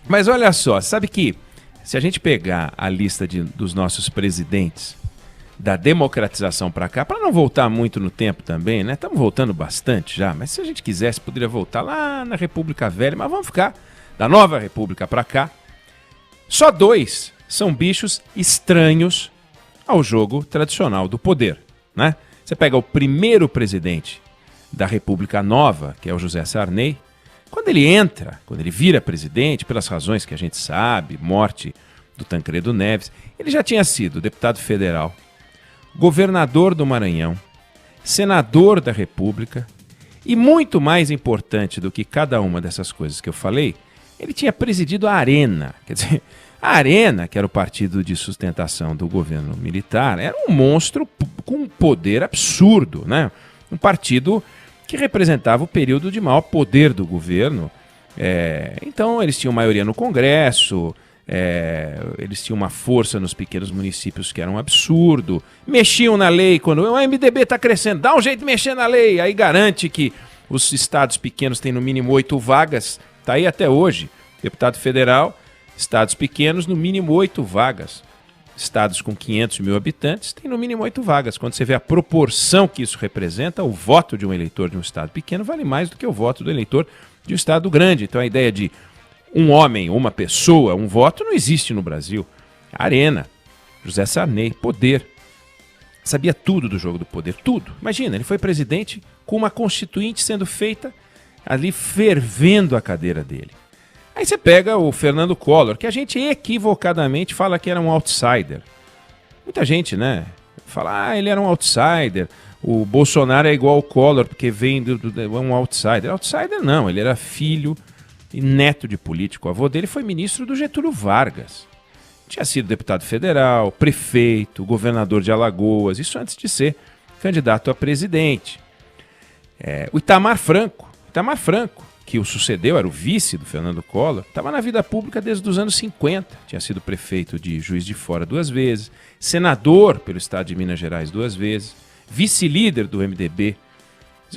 Mas olha só, sabe que se a gente pegar a lista dos nossos presidentes da democratização para cá, para não voltar muito no tempo também, né? Estamos voltando bastante já, mas se a gente quisesse, poderia voltar lá na República Velha, mas vamos ficar da nova República para cá. Só 2 são bichos estranhos ao jogo tradicional do poder, né? Você pega o primeiro presidente da República Nova, que é o José Sarney, quando ele vira presidente, pelas razões que a gente sabe, morte do Tancredo Neves, ele já tinha sido deputado federal, governador do Maranhão, senador da República e, muito mais importante do que cada uma dessas coisas que eu falei, ele tinha presidido a Arena. Quer dizer, a Arena, que era o partido de sustentação do governo militar, era um monstro com um poder absurdo, né? Um partido que representava o período de maior poder do governo. Então eles tinham maioria no Congresso, eles tinham uma força nos pequenos municípios que era um absurdo, mexiam na lei, quando o MDB está crescendo, dá um jeito de mexer na lei, aí garante que os estados pequenos têm no mínimo 8 vagas, está aí até hoje, deputado federal, estados pequenos no mínimo 8 vagas. Estados com 500 mil habitantes têm no mínimo 8 vagas. Quando você vê a proporção que isso representa, o voto de um eleitor de um estado pequeno vale mais do que o voto do eleitor de um estado grande. Então a ideia de um homem, uma pessoa, um voto não existe no Brasil. Arena, José Sarney, poder. Sabia tudo do jogo do poder, tudo. Imagina, ele foi presidente com uma constituinte sendo feita ali fervendo a cadeira dele. Aí você pega o Fernando Collor, que a gente equivocadamente fala que era um outsider. Muita gente, né, fala, ele era um outsider, o Bolsonaro é igual ao Collor, porque vem é um outsider. Outsider não, ele era filho e neto de político. O avô dele foi ministro do Getúlio Vargas. Tinha sido deputado federal, prefeito, governador de Alagoas, isso antes de ser candidato a presidente. O Itamar Franco, que o sucedeu, era o vice do Fernando Collor, estava na vida pública desde os anos 50. Tinha sido prefeito de Juiz de Fora 2 vezes, senador pelo estado de Minas Gerais 2 vezes, vice-líder do MDB.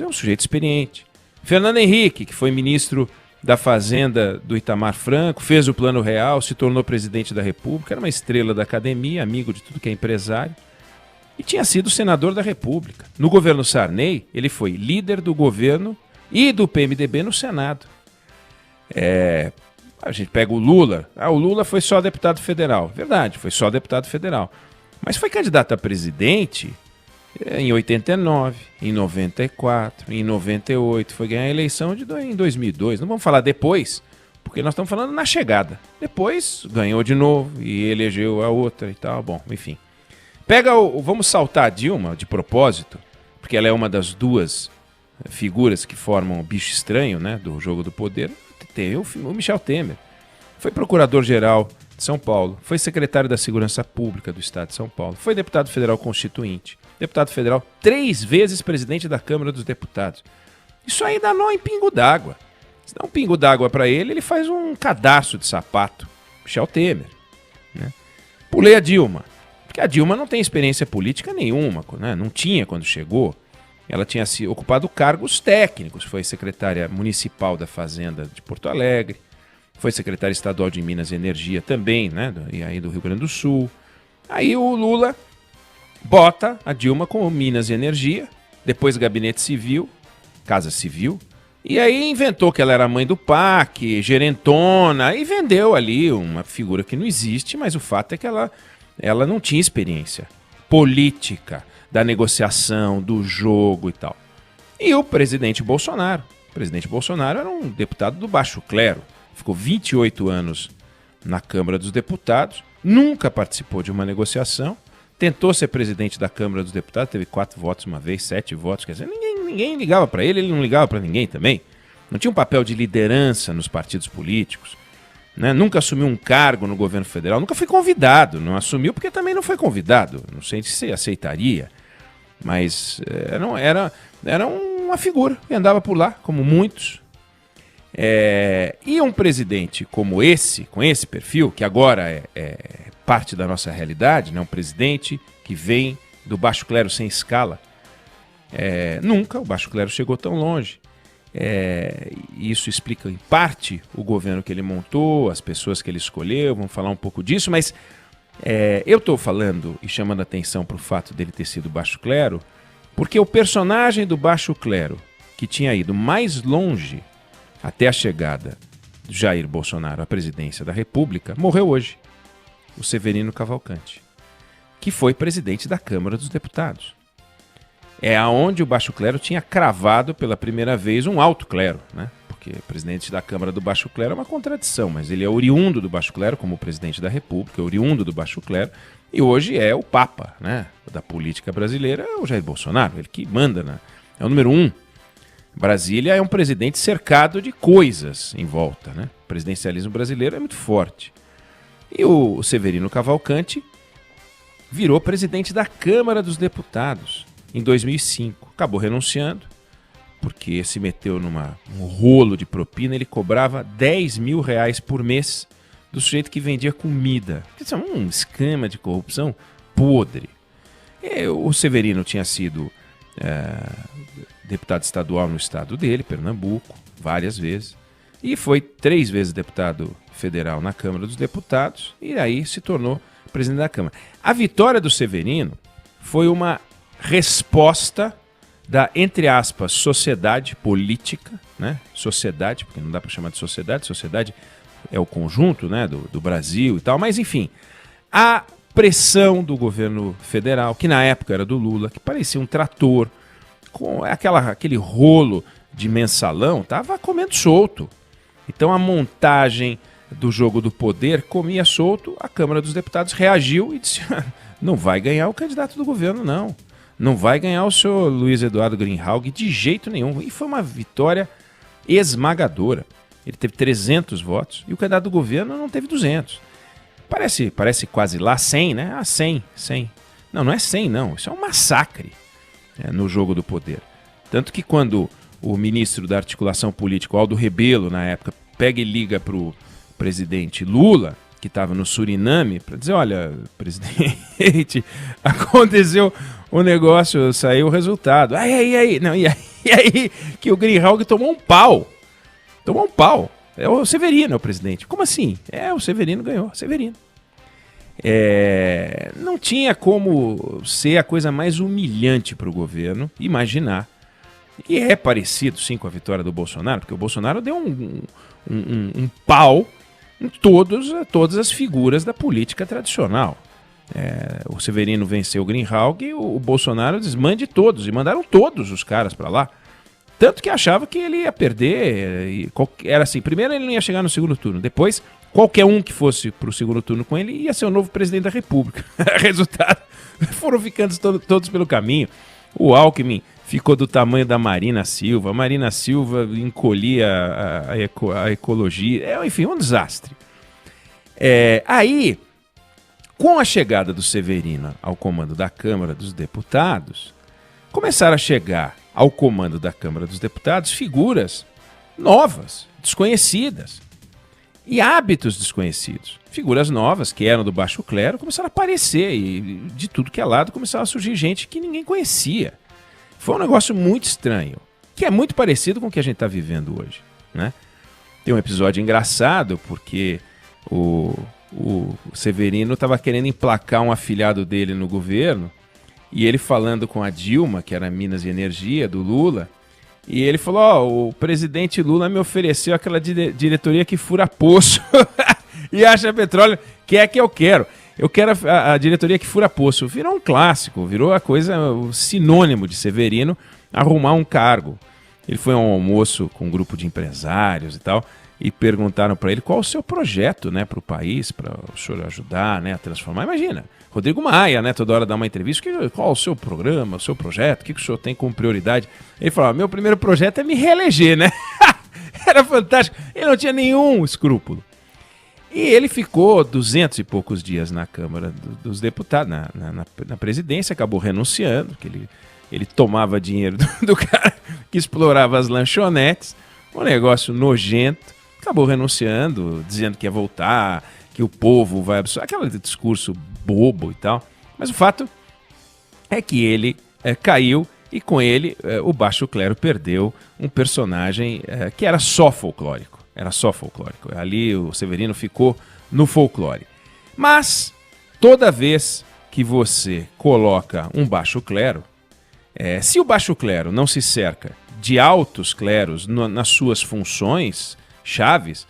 É um sujeito experiente. Fernando Henrique, que foi ministro da Fazenda do Itamar Franco, fez o Plano Real, se tornou presidente da República, era uma estrela da academia, amigo de tudo que é empresário, e tinha sido senador da República. No governo Sarney, ele foi líder do governo e do PMDB no Senado. A gente pega o Lula. O Lula foi só deputado federal. Verdade, foi só deputado federal. Mas foi candidato a presidente em 89, em 94, em 98. Foi ganhar a eleição em 2002. Não vamos falar depois, porque nós estamos falando na chegada. Depois ganhou de novo e elegeu a outra e tal. Bom, enfim. Vamos saltar a Dilma de propósito, porque ela é uma das 2 figuras que formam o bicho estranho, né, do jogo do poder. Tem o Michel Temer. Foi procurador-geral de São Paulo, foi secretário da Segurança Pública do Estado de São Paulo, foi deputado federal constituinte, deputado federal 3 vezes presidente da Câmara dos Deputados. Isso aí dá nó em pingo d'água. Se dá um pingo d'água para ele, ele faz um cadastro de sapato. Michel Temer. Né? Pulei a Dilma, porque a Dilma não tem experiência política nenhuma, né? Não tinha quando chegou. Ela tinha ocupado cargos técnicos, foi secretária municipal da Fazenda de Porto Alegre, foi secretária estadual de Minas e Energia também, né, e aí do Rio Grande do Sul. Aí o Lula bota a Dilma com Minas e Energia, depois Gabinete Civil, Casa Civil, e aí inventou que ela era mãe do PAC, gerentona, e vendeu ali uma figura que não existe, mas o fato é que ela não tinha experiência política, da negociação, do jogo e tal. E o presidente Bolsonaro. O presidente Bolsonaro era um deputado do baixo clero. Ficou 28 anos na Câmara dos Deputados, nunca participou de uma negociação, tentou ser presidente da Câmara dos Deputados, teve 4 votos uma vez, 7 votos, quer dizer, ninguém ligava para ele não ligava para ninguém também. Não tinha um papel de liderança nos partidos políticos. Né? Nunca assumiu um cargo no governo federal, nunca foi convidado, não assumiu porque também não foi convidado, não sei se aceitaria, mas era uma figura que andava por lá, como muitos. E um presidente como esse, com esse perfil, que agora é parte da nossa realidade, né? Um presidente que vem do baixo clero sem escala, nunca o baixo clero chegou tão longe. Isso explica, em parte, o governo que ele montou, as pessoas que ele escolheu, vamos falar um pouco disso, mas eu estou falando e chamando a atenção para o fato dele ter sido baixo clero, porque o personagem do baixo clero, que tinha ido mais longe até a chegada de Jair Bolsonaro à presidência da República, morreu hoje, o Severino Cavalcanti, que foi presidente da Câmara dos Deputados. É aonde o baixo clero tinha cravado pela primeira vez um alto clero, né? Porque presidente da Câmara do baixo clero é uma contradição, mas ele é oriundo do baixo clero como presidente da República, oriundo do baixo clero, e hoje é o papa, né, da política brasileira, é o Jair Bolsonaro, ele que manda, né? É o número 1. Brasília é um presidente cercado de coisas em volta, né? O presidencialismo brasileiro é muito forte. E o Severino Cavalcanti virou presidente da Câmara dos Deputados em 2005. Acabou renunciando, porque se meteu num rolo de propina. Ele cobrava R$10 mil por mês do sujeito que vendia comida. Isso é um esquema de corrupção podre. O Severino tinha sido deputado estadual no estado dele, Pernambuco, várias vezes. E foi 3 vezes deputado federal na Câmara dos Deputados. E aí se tornou presidente da Câmara. A vitória do Severino foi uma resposta da, entre aspas, sociedade política, né? Sociedade, porque não dá para chamar de sociedade é o conjunto, né, do Brasil e tal, mas enfim, a pressão do governo federal, que na época era do Lula, que parecia um trator, com aquele rolo de mensalão, estava comendo solto. Então a montagem do jogo do poder comia solto, a Câmara dos Deputados reagiu e disse, não vai ganhar o candidato do governo, não. Não vai ganhar o senhor Luiz Eduardo Greenhalgh de jeito nenhum. E foi uma vitória esmagadora. Ele teve 300 votos e o candidato do governo não teve 200. Parece quase lá 100, né? 100. Não é 100, não. Isso é um massacre no jogo do poder. Tanto que quando o ministro da Articulação Política, Aldo Rebelo, na época, pega e liga para o presidente Lula, que estava no Suriname, para dizer, olha, presidente, aconteceu o negócio, saiu o resultado. E aí que o Greenhalgh tomou um pau. É o Severino, é o presidente. Como assim? O Severino ganhou, Severino. Não tinha como ser a coisa mais humilhante para o governo imaginar. E é parecido, sim, com a vitória do Bolsonaro, porque o Bolsonaro deu um pau em todas as figuras da política tradicional. O Severino venceu o Greenhalgh e o Bolsonaro desmande todos, e mandaram todos os caras para lá. Tanto que achava que ele ia perder. Era assim, primeiro ele não ia chegar no segundo turno, depois qualquer um que fosse para o segundo turno com ele ia ser o novo presidente da República. Resultado, foram ficando todos pelo caminho. O Alckmin ficou do tamanho da Marina Silva. A Marina Silva encolhia a ecologia. Enfim, um desastre. Aí, com a chegada do Severino ao comando da Câmara dos Deputados, começaram a chegar ao comando da Câmara dos Deputados figuras novas, desconhecidas. E hábitos desconhecidos. Figuras novas que eram do baixo clero começaram a aparecer e de tudo que é lado começava a surgir gente que ninguém conhecia. Foi um negócio muito estranho, que é muito parecido com o que a gente está vivendo hoje, né? Tem um episódio engraçado porque o Severino estava querendo emplacar um afilhado dele no governo e ele falando com a Dilma, que era Minas e Energia, do Lula, e ele falou, o presidente Lula me ofereceu aquela diretoria que fura poço e acha petróleo, que é que eu quero. Eu quero a diretoria que fura poço. Virou um clássico, virou a coisa, o sinônimo de Severino arrumar um cargo. Ele foi a um almoço com um grupo de empresários e tal, e perguntaram para ele qual o seu projeto, né, para o país, para o senhor ajudar, né, a transformar. Imagina, Rodrigo Maia, né, toda hora dá uma entrevista, qual o seu programa, o seu projeto, o que o senhor tem como prioridade? Ele falou, meu primeiro projeto é me reeleger, né? Era fantástico, ele não tinha nenhum escrúpulo. E ele ficou 200 e poucos dias na Câmara dos Deputados, na presidência, acabou renunciando, que ele tomava dinheiro do cara que explorava as lanchonetes, um negócio nojento, acabou renunciando, dizendo que ia voltar, que o povo vai absorver, aquele discurso bobo e tal. Mas o fato é que ele caiu E com ele, o baixo clero perdeu um personagem que era só folclórico. Era só folclórico. Ali o Severino ficou no folclore. Mas, toda vez que você coloca um baixo clero, se o baixo clero não se cerca de altos cleros nas suas funções chaves,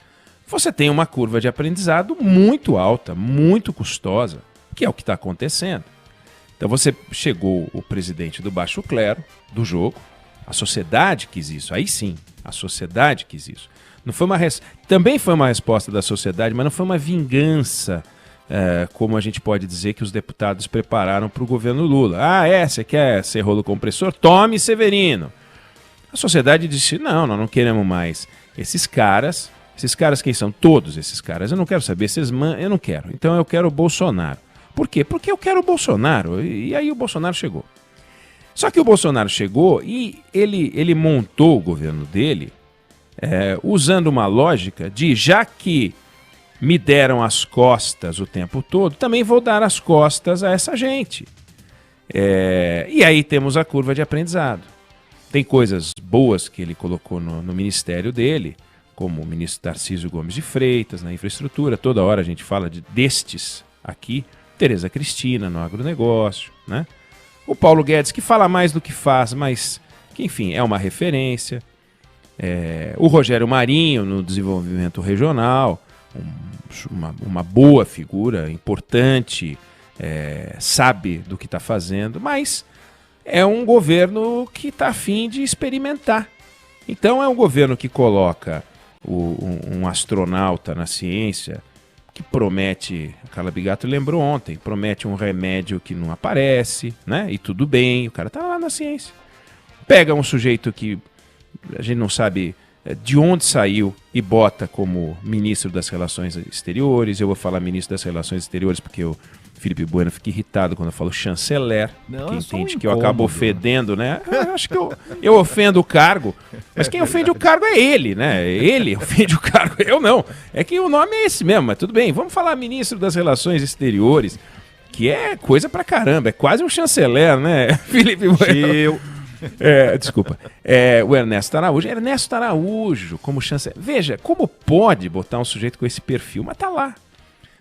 você tem uma curva de aprendizado muito alta, muito custosa, que é o que está acontecendo. Então você chegou o presidente do baixo clero do jogo, a sociedade quis isso, aí sim, a sociedade quis isso. Não foi também foi uma resposta da sociedade, mas não foi uma vingança, como a gente pode dizer que os deputados prepararam para o governo Lula. Você quer ser rolo compressor? Tome, Severino. A sociedade disse, não, nós não queremos mais. Esses caras quem são? Todos esses caras. Eu não quero saber, eu não quero. Então eu quero o Bolsonaro. Por quê? Porque eu quero o Bolsonaro. E aí o Bolsonaro chegou. Só que o Bolsonaro chegou e ele montou o governo dele usando uma lógica de, já que me deram as costas o tempo todo, também vou dar as costas a essa gente. E aí temos a curva de aprendizado. Tem coisas boas que ele colocou no ministério dele, como o ministro Tarcísio Gomes de Freitas, na infraestrutura. Toda hora a gente fala destes aqui. Tereza Cristina, no agronegócio, né? O Paulo Guedes, que fala mais do que faz, mas que, enfim, é uma referência. O Rogério Marinho, no desenvolvimento regional, uma boa figura, importante, sabe do que está fazendo, mas é um governo que está a fim de experimentar. Então é um governo que coloca um astronauta na ciência, que promete, a Carla Bigato lembrou ontem, promete um remédio que não aparece, né? E tudo bem, o cara tá lá na ciência. Pega um sujeito que a gente não sabe de onde saiu e bota como ministro das Relações Exteriores. Eu vou falar ministro das Relações Exteriores porque o Felipe Bueno fica irritado quando eu falo chanceler, que entende que eu acabo ofendendo, né? Eu acho que eu ofendo o cargo, mas quem ofende o cargo é ele, né? Ele ofende o cargo, eu não. É que o nome é esse mesmo, mas tudo bem. Vamos falar ministro das Relações Exteriores, que é coisa pra caramba, é quase um chanceler, né? Felipe Bueno. Desculpa. O Ernesto Araújo como chanceler. Veja, como pode botar um sujeito com esse perfil, mas tá lá.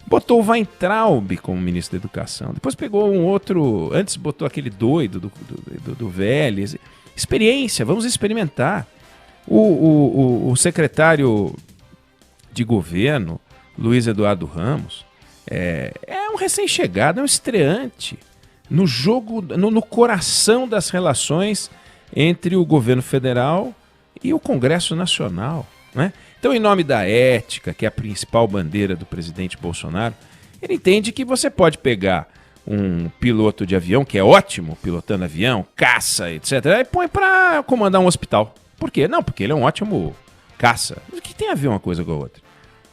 Botou o Weintraub como ministro da Educação. Depois pegou um outro... Antes botou aquele doido do Vélez. Experiência, vamos experimentar. O secretário de governo, Luiz Eduardo Ramos, é um recém-chegado, é um estreante no jogo, no coração das relações entre o governo federal e o Congresso Nacional, né? Então, em nome da ética, que é a principal bandeira do presidente Bolsonaro, ele entende que você pode pegar um piloto de avião, que é ótimo pilotando avião, caça, etc., e põe para comandar um hospital. Por quê? Não, porque ele é um ótimo caça. O que tem a ver uma coisa com a outra?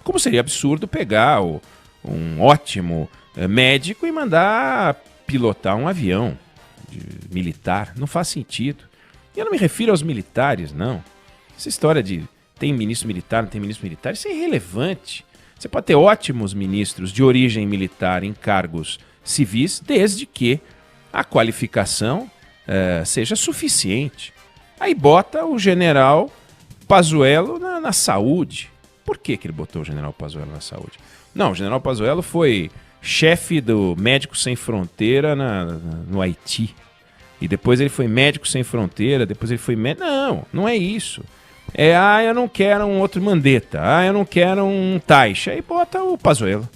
Como seria absurdo pegar um ótimo médico e mandar pilotar um avião militar? Não faz sentido. E eu não me refiro aos militares, não. Essa história de tem ministro militar, não tem ministro militar, isso é irrelevante. Você pode ter ótimos ministros de origem militar em cargos civis, desde que a qualificação seja suficiente. Aí bota o general Pazuello na saúde. Por que ele botou o general Pazuello na saúde? Não, o general Pazuello foi chefe do Médicos Sem Fronteira no Haiti. E depois ele foi Médico Sem Fronteira, depois ele foi médico... Não é isso. Eu não quero um outro Mandetta, eu não quero um Taixa. Aí bota o Pazuello.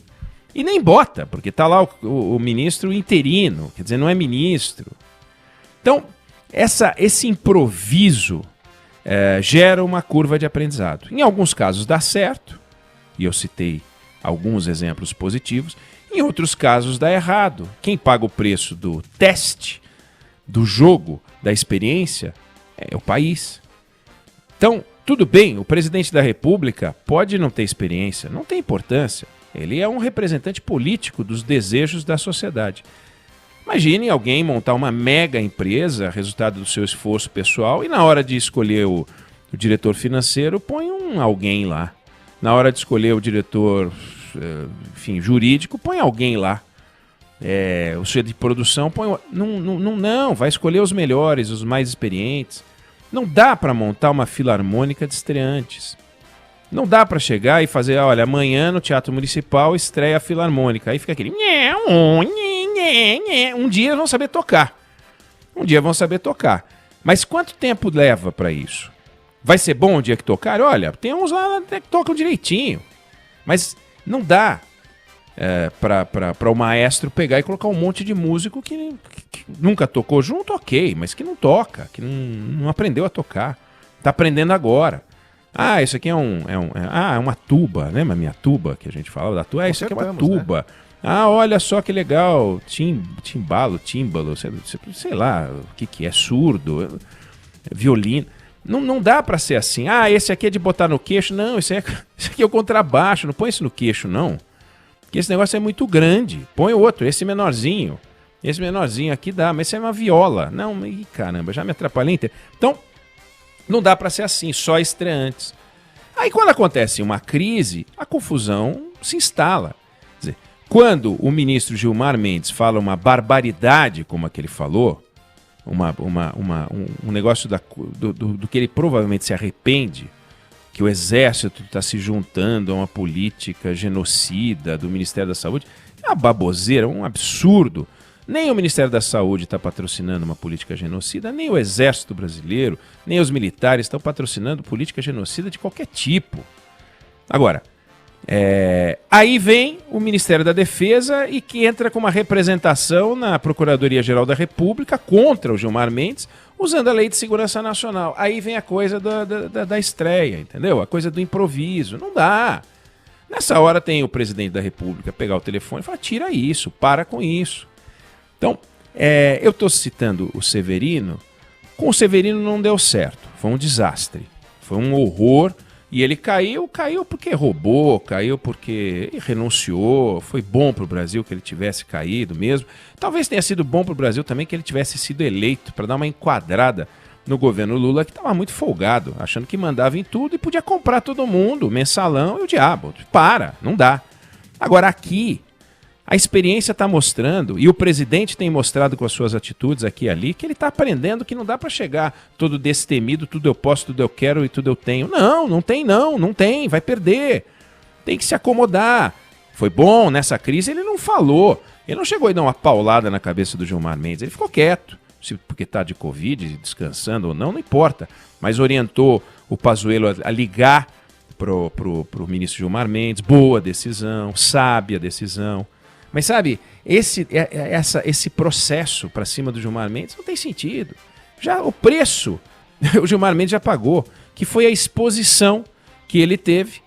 E nem bota, porque tá lá o ministro interino, quer dizer, não é ministro. Então, esse improviso gera uma curva de aprendizado. Em alguns casos dá certo, e eu citei alguns exemplos positivos. Em outros casos dá errado. Quem paga o preço do teste, do jogo, da experiência, é o país. Então, tudo bem, o presidente da República pode não ter experiência, não tem importância. Ele é um representante político dos desejos da sociedade. Imagine alguém montar uma mega empresa, resultado do seu esforço pessoal, e na hora de escolher o diretor financeiro, põe alguém lá. Na hora de escolher o diretor, jurídico, põe alguém lá. o chefe de produção põe... Não, vai escolher os melhores, os mais experientes. Não dá para montar uma filarmônica de estreantes. Não dá para chegar e fazer, olha, amanhã no Teatro Municipal estreia a filarmônica. Aí fica aquele... Um dia vão saber tocar. Mas quanto tempo leva para isso? Vai ser bom o dia que tocar? Olha, tem uns lá que tocam direitinho. Mas não dá para o maestro pegar e colocar um monte de músico que nunca tocou junto, ok, mas que não toca, que não aprendeu a tocar. Tá aprendendo agora. Ah, isso aqui é uma tuba, lembra a minha tuba que a gente falava da tuba? Isso aqui é uma tuba. Né? Ah, olha só que legal, tímbalo, sei lá o que é, surdo, violino. Não dá pra ser assim. Ah, esse aqui é de botar no queixo. Não, esse aqui é o contrabaixo, não põe isso no queixo, não. Porque esse negócio é muito grande. Põe outro, esse menorzinho. Esse menorzinho aqui dá, mas esse é uma viola. Não, caramba, já me atrapalhei inteiro. Então, não dá pra ser assim, só estreantes. Aí quando acontece uma crise, a confusão se instala. Quer dizer, quando o ministro Gilmar Mendes fala uma barbaridade como a que ele falou, um negócio do que ele provavelmente se arrepende, que o Exército está se juntando a uma política genocida do Ministério da Saúde, é uma baboseira, um absurdo. Nem o Ministério da Saúde está patrocinando uma política genocida, nem o Exército Brasileiro, nem os militares estão patrocinando política genocida de qualquer tipo. Agora, aí vem o Ministério da Defesa e que entra com uma representação na Procuradoria-Geral da República contra o Gilmar Mendes, usando a Lei de Segurança Nacional. Aí vem a coisa da estreia, entendeu? A coisa do improviso. Não dá. Nessa hora tem o presidente da República pegar o telefone e falar, tira isso, para com isso. Então, eu estou citando o Severino. Com o Severino não deu certo. Foi um desastre. Foi um horror. E ele caiu porque roubou, caiu porque renunciou. Foi bom para o Brasil que ele tivesse caído mesmo. Talvez tenha sido bom para o Brasil também que ele tivesse sido eleito para dar uma enquadrada no governo Lula, que estava muito folgado, achando que mandava em tudo e podia comprar todo mundo, mensalão e o diabo. Não dá. Agora aqui, a experiência está mostrando, e o presidente tem mostrado com as suas atitudes aqui e ali, que ele está aprendendo que não dá para chegar todo destemido, tudo eu posso, tudo eu quero e tudo eu tenho. Não tem, vai perder. Tem que se acomodar. Foi bom, nessa crise ele não falou. Ele não chegou e dar uma paulada na cabeça do Gilmar Mendes, ele ficou quieto. Porque está de Covid, descansando ou não importa. Mas orientou o Pazuello a ligar pro ministro Gilmar Mendes, boa decisão, sábia decisão. Mas sabe, esse processo para cima do Gilmar Mendes não tem sentido. Já o preço, o Gilmar Mendes já pagou, que foi a exposição que ele teve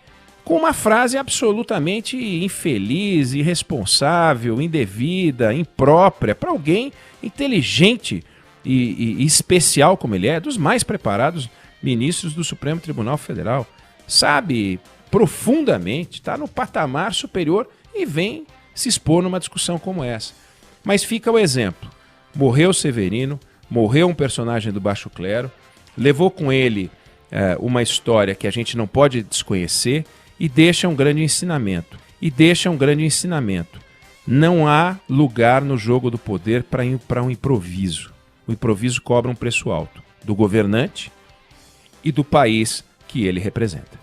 com uma frase absolutamente infeliz, irresponsável, indevida, imprópria, para alguém inteligente e especial como ele é, dos mais preparados ministros do Supremo Tribunal Federal. Sabe profundamente, está no patamar superior e vem se expor numa discussão como essa. Mas fica o exemplo. Morreu Severino, morreu um personagem do baixo clero, levou com ele uma história que a gente não pode desconhecer e deixa um grande ensinamento. Não há lugar no jogo do poder para um improviso. O improviso cobra um preço alto do governante e do país que ele representa.